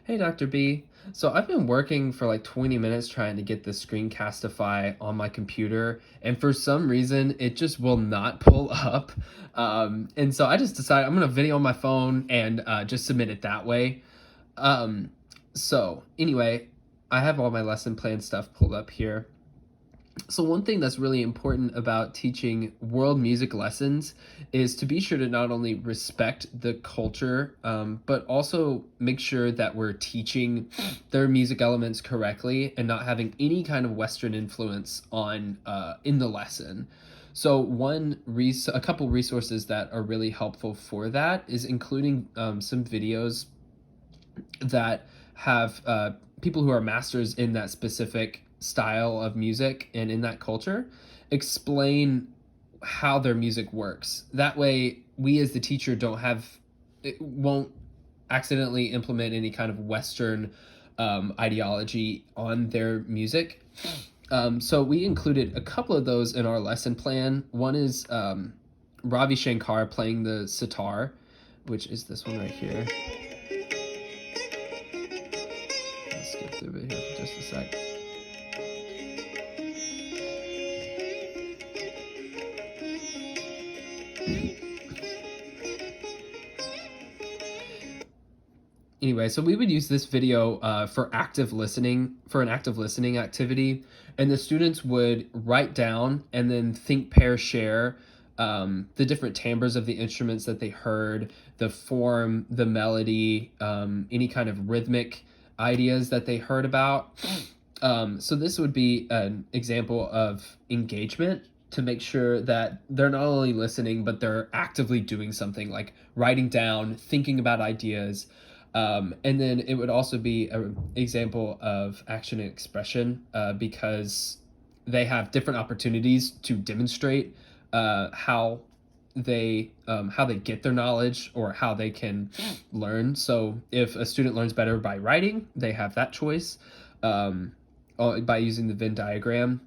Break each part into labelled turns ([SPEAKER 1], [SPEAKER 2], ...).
[SPEAKER 1] Hey, Dr. B. So I've been working for like 20 minutes trying to get the Screencastify on my computer, and for some reason, it just will not pull up. And so I just decided I'm going to video on my phone and just submit it that way. Um, so anyway, I have all my lesson plan stuff pulled up here. So one thing that's really important about teaching world music lessons is to be sure to not only respect the culture, but also make sure that we're teaching their music elements correctly and not having any kind of Western influence on in the lesson. So a couple resources that are really helpful for that is including some videos that have people who are masters in that specific style of music and in that culture explain how their music works. That way, we as the teacher won't accidentally implement any kind of Western ideology on their music. So we included a couple of those in our lesson plan. One is Ravi Shankar playing the sitar, which is this one right here. Let's skip through it here for just a sec. Anyway, so we would use this video for an active listening activity, and the students would write down and then think, pair, share the different timbres of the instruments that they heard, the form, the melody, any kind of rhythmic ideas that they heard about. So this would be an example of engagement to make sure that they're not only listening, but they're actively doing something like writing down, thinking about ideas. And then it would also be an example of action and expression because they have different opportunities to demonstrate how they get their knowledge or how they can learn. So if a student learns better by writing, they have that choice by using the Venn diagram,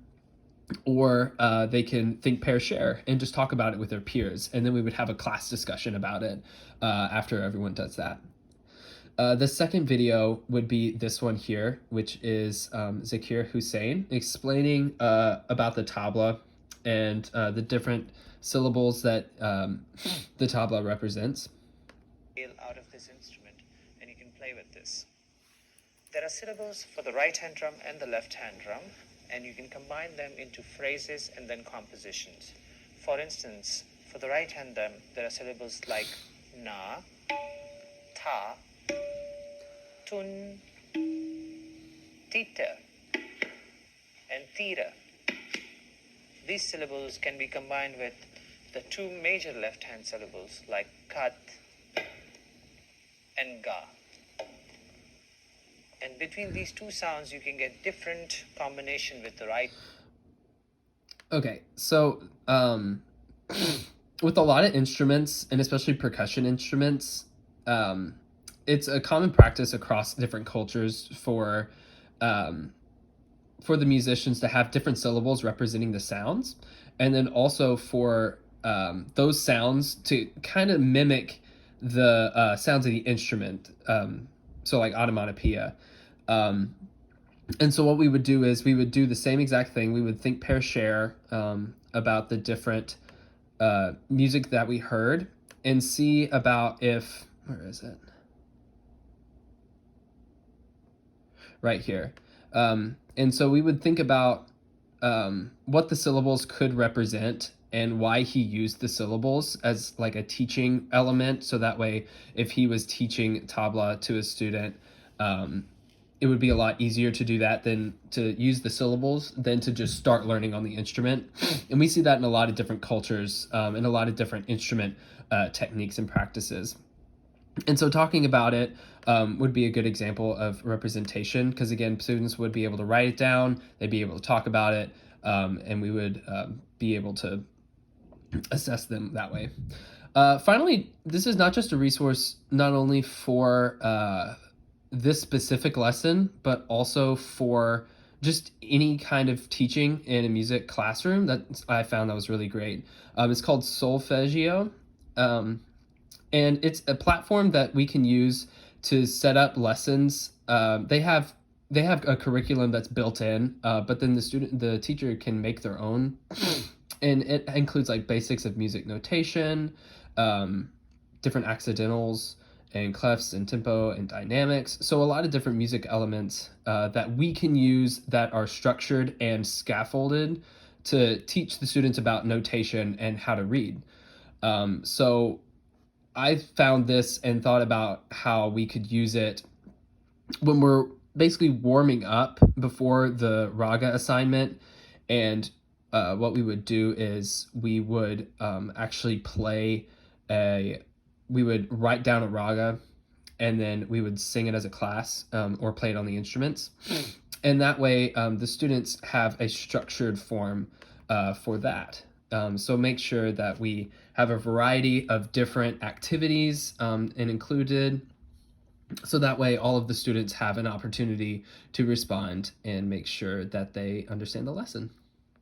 [SPEAKER 1] or they can think, pair, share, and just talk about it with their peers. And then we would have a class discussion about it after everyone does that. The second video would be this one here, which is Zakir Hussain explaining about the tabla and the different syllables that the tabla represents.
[SPEAKER 2] Out of this instrument, and you can play with this. There are syllables for the right hand drum and the left hand drum, and you can combine them into phrases and then compositions. For instance, for the right hand drum, there are syllables like na, ta, tun, tita, and tira. These syllables can be combined with the two major left-hand syllables like kat and ga. And between these two sounds, you can get different combination with the right.
[SPEAKER 1] Okay, so with a lot of instruments, and especially percussion instruments, it's a common practice across different cultures for the musicians to have different syllables representing the sounds, and then also for those sounds to kind of mimic the sounds of the instrument. So like onomatopoeia. And so what we would do is we would do the same exact thing. We would think, pair, share about the different music that we heard and see about where is it? Right here. And so we would think about what the syllables could represent and why he used the syllables as like a teaching element. So that way, if he was teaching tabla to a student, it would be a lot easier to do that than to use the syllables than to just start learning on the instrument. And we see that in a lot of different cultures and a lot of different instrument techniques and practices. And so talking about it would be a good example of representation because, again, students would be able to write it down, they'd be able to talk about it, and we would be able to assess them that way. Finally, this is not just a resource not only for this specific lesson, but also for just any kind of teaching in a music classroom that I found that was really great. It's called Solfeggio. And it's a platform that we can use to set up lessons. They have a curriculum that's built in, but then the teacher can make their own, and it includes like basics of music notation, um, different accidentals and clefs and tempo and dynamics. So a lot of different music elements that we can use that are structured and scaffolded to teach the students about notation and how to read. So I found this and thought about how we could use it when we're basically warming up before the raga assignment. And what we would do is we would actually play a, we would write down a raga, and then we would sing it as a class, or play it on the instruments. And that way, the students have a structured form for that. So make sure that we have a variety of different activities and included, so that way all of the students have an opportunity to respond and make sure that they understand the lesson.